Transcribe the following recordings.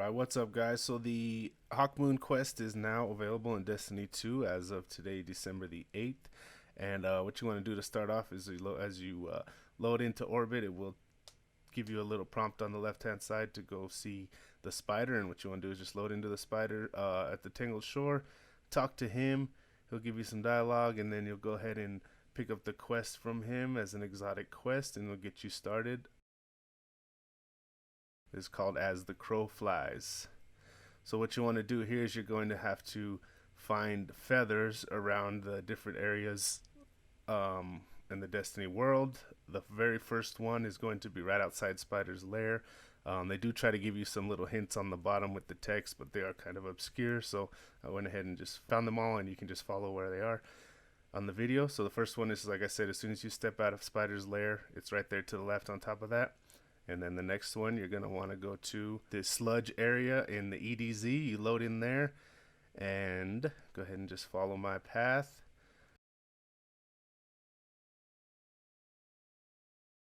Alright, what's up guys? So the Hawkmoon quest is now available in Destiny 2 as of today, December the 8th. And what you want to do to start off is as you load into orbit, it will give you a little prompt on the left hand side to go see the spider. And what you want to do is just load into the spider at the Tangled Shore, talk to him, he'll give you some dialogue, and then you'll go ahead and pick up the quest from him as an exotic quest, and it'll get you started. Is called As the Crow Flies. So what you want to do here is you're going to have to find feathers around the different areas in the Destiny world. The very first one is going to be right outside Spider's lair. They do try to give you some little hints on the bottom with the text, but they are kind of obscure, so I went ahead and just found them all, and you can just follow where they are on the video. So the first one is, like I said, as soon as you step out of Spider's lair, it's right there to the left on top of that. And then the next one, you're going to want to go to the sludge area in the EDZ. You load in there and go ahead and just follow my path.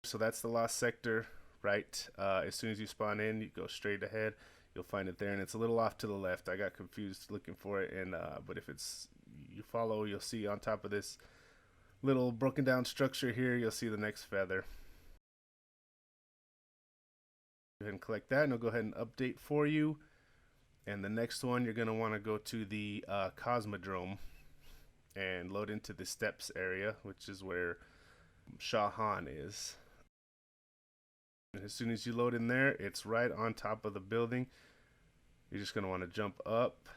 So that's the lost sector, right? As soon as you spawn in, you go straight ahead. You'll find it there, and it's a little off to the left. I got confused looking for it, and but if it's you follow, you'll see on top of this little broken down structure here, you'll see the next feather. Go ahead and collect that, and it'll go ahead and update for you. And the next one, you're going to want to go to the Cosmodrome and load into the steps area, which is where Shahan is. And as soon as you load in there, it's right on top of the building. You're just going to want to jump up.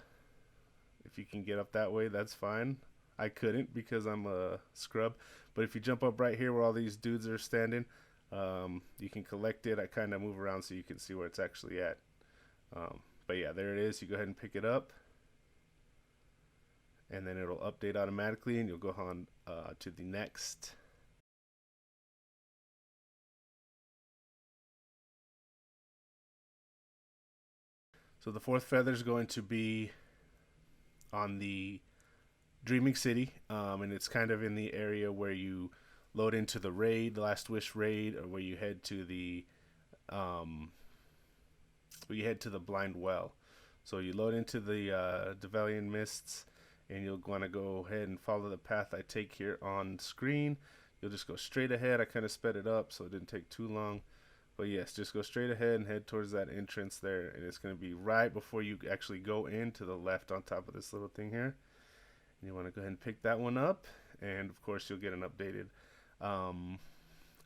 If you can get up that way, that's fine. I couldn't because I'm a scrub. But if you jump up right here where all these dudes are standing, you can collect it. I kind of move around so you can see where it's actually at. But yeah, there it is. You go ahead and pick it up, and then it'll update automatically, and you'll go on to the next. So the fourth feather is going to be on the Dreaming City, and it's kind of in the area where you load into the raid, the Last Wish raid, or where you head to the Blind Well. So you load into the Develian Mists, and you'll want to go ahead and follow the path I take here on screen. You'll just go straight ahead. I kind of sped it up so it didn't take too long. But yes, just go straight ahead and head towards that entrance there, and it's going to be right before you actually go in to the left on top of this little thing here. And you want to go ahead and pick that one up, and of course you'll get an updated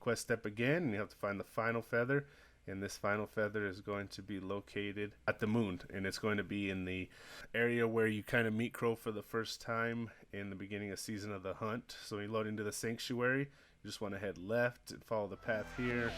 quest step again, and you have to find the final feather, and this final feather is going to be located at the moon, and it's going to be in the area where you kind of meet Crow for the first time in the beginning of Season of the Hunt. So when you load into the sanctuary, you just want to head left and follow the path here.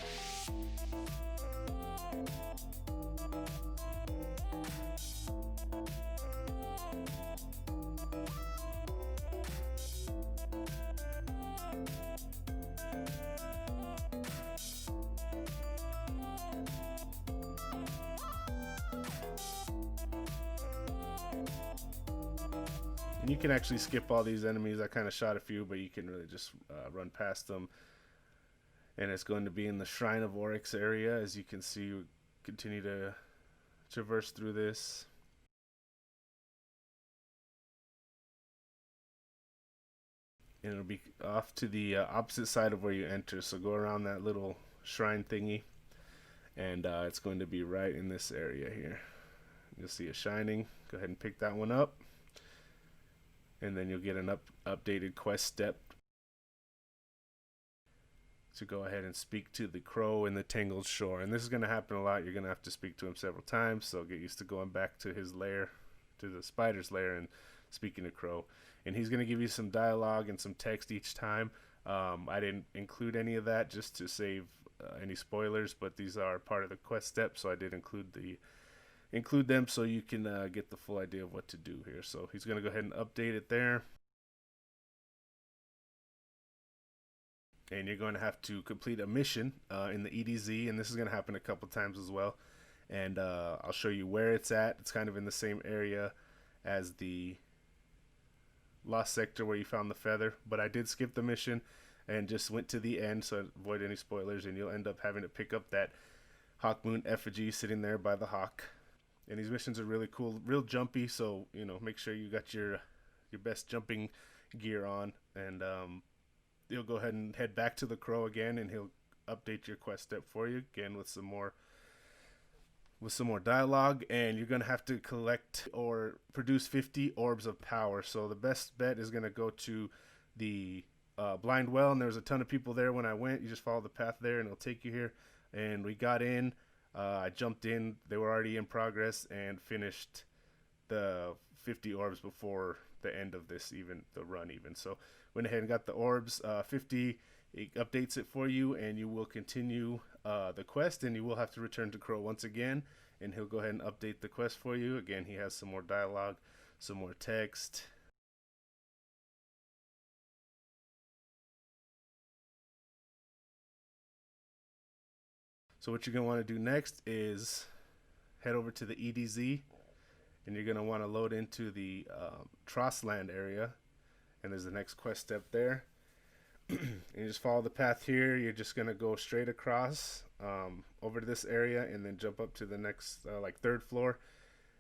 And you can actually skip all these enemies. I kind of shot a few, but you can really just run past them. And it's going to be in the Shrine of Oryx area. As you can see, you continue to traverse through this. And it'll be off to the opposite side of where you enter. So go around that little shrine thingy, and it's going to be right in this area here. You'll see a shining. Go ahead and pick that one up, and then you'll get an updated quest step to go ahead and speak to the Crow in the Tangled Shore. And this is going to happen a lot. You're going to have to speak to him several times, so get used to going back to his lair, to the spider's lair, and speaking to Crow. And he's going to give you some dialogue and some text each time. I didn't include any of that just to save any spoilers, but these are part of the quest steps, so I did include them so you can get the full idea of what to do here. So he's going to go ahead and update it there. And you're going to have to complete a mission in the EDZ, and this is going to happen a couple times as well. And I'll show you where it's at. It's kind of in the same area as the Lost Sector where you found the feather, but I did skip the mission and just went to the end, so avoid any spoilers, and you'll end up having to pick up that Hawkmoon effigy sitting there by the hawk. And these missions are really cool, real jumpy. So you know, make sure you got your best jumping gear on, and you'll go ahead and head back to the crow again, and he'll update your quest step for you again with some more dialogue. And you're gonna have to collect or produce 50 orbs of power. So the best bet is gonna go to the blind well, and there's a ton of people there when I went. You just follow the path there and it'll take you here. And we got in, I jumped in, they were already in progress, and finished the 50 orbs before the end of this, even the run even. So went ahead and got the orbs. 50, it updates it for you, and you will continue the quest, and you will have to return to Crow once again, and he'll go ahead and update the quest for you. Again, he has some more dialogue, some more text. So what you're going to want to do next is head over to the EDZ, and you're going to want to load into the Trossland area, and there's the next quest step there. And you just follow the path here. You're just going to go straight across over to this area, and then jump up to the next like third floor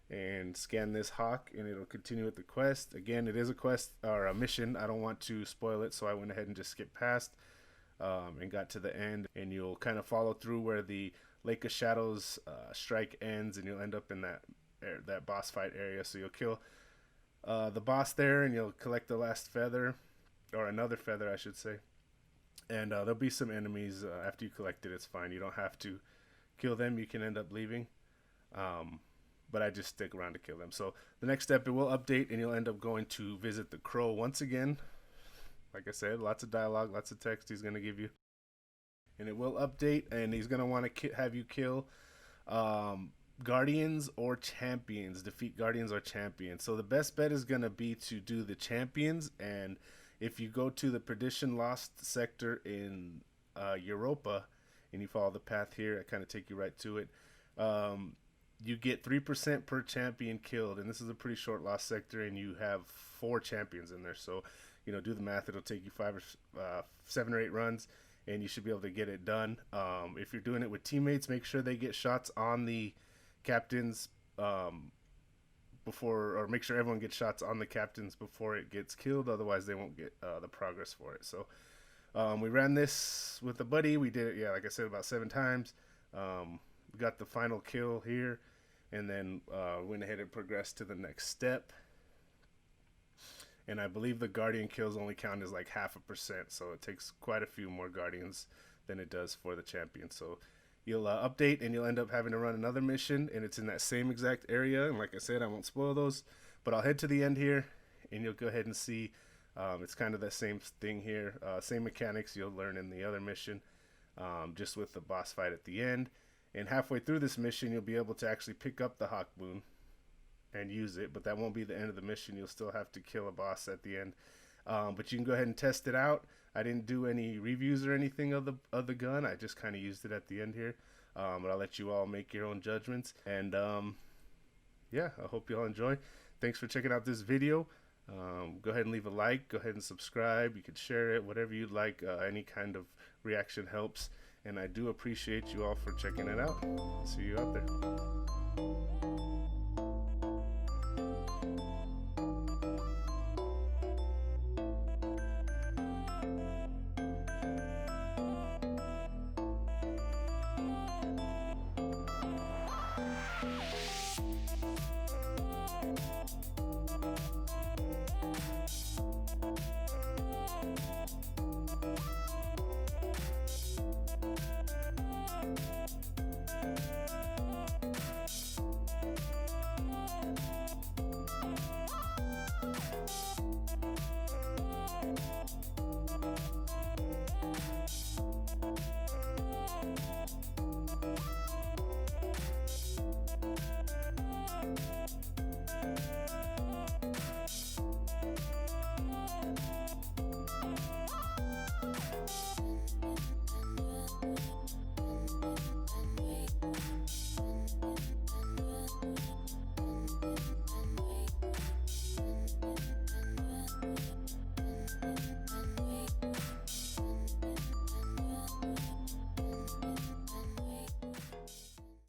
and scan this hawk, and it'll continue with the quest. Again, it is a quest or a mission. I don't want to spoil it, so I went ahead and just skipped past and got to the end, and you'll kind of follow through where the Lake of Shadows strike ends, and you'll end up in that boss fight area. So you'll kill the boss there, and you'll collect the last feather, or another feather I should say, and there'll be some enemies after you collect it. It's fine, you don't have to kill them, you can end up leaving, but I just stick around to kill them. So the next step, it will update, and you'll end up going to visit the crow once again. Like I said, lots of dialogue, lots of text he's going to give you. And it will update, and he's going to want to have you kill guardians or champions. Defeat guardians or champions. So the best bet is going to be to do the champions. And if you go to the Perdition Lost sector in Europa, and you follow the path here, I kind of take you right to it. You get 3% per champion killed. And this is a pretty short lost sector, and you have 4 champions in there. So you know, do the math. It'll take you 7 or 8 runs, and you should be able to get it done. If you're doing it with teammates, make sure they get shots on the captains before, or make sure everyone gets shots on the captains before it gets killed. Otherwise, they won't get the progress for it. So we ran this with a buddy. We did it, yeah, like I said, about 7 times. We got the final kill here, and then went ahead and progressed to the next step. And I believe the guardian kills only count as like 0.5%, so it takes quite a few more guardians than it does for the champion. So you'll update, and you'll end up having to run another mission, and it's in that same exact area. And like I said, I won't spoil those, but I'll head to the end here, and you'll go ahead and see. It's kind of the same thing here, same mechanics you'll learn in the other mission, just with the boss fight at the end. And halfway through this mission, you'll be able to actually pick up the Hawkmoon and use it, but that won't be the end of the mission. You'll still have to kill a boss at the end, but you can go ahead and test it out. I didn't do any reviews or anything of the gun. I just kind of used it at the end here, but I'll let you all make your own judgments. And yeah, I hope you all enjoy. Thanks for checking out this video. Go ahead and leave a like, go ahead and subscribe. You can share it, whatever you'd like. Any kind of reaction helps, and I do appreciate you all for checking it out. See you out there.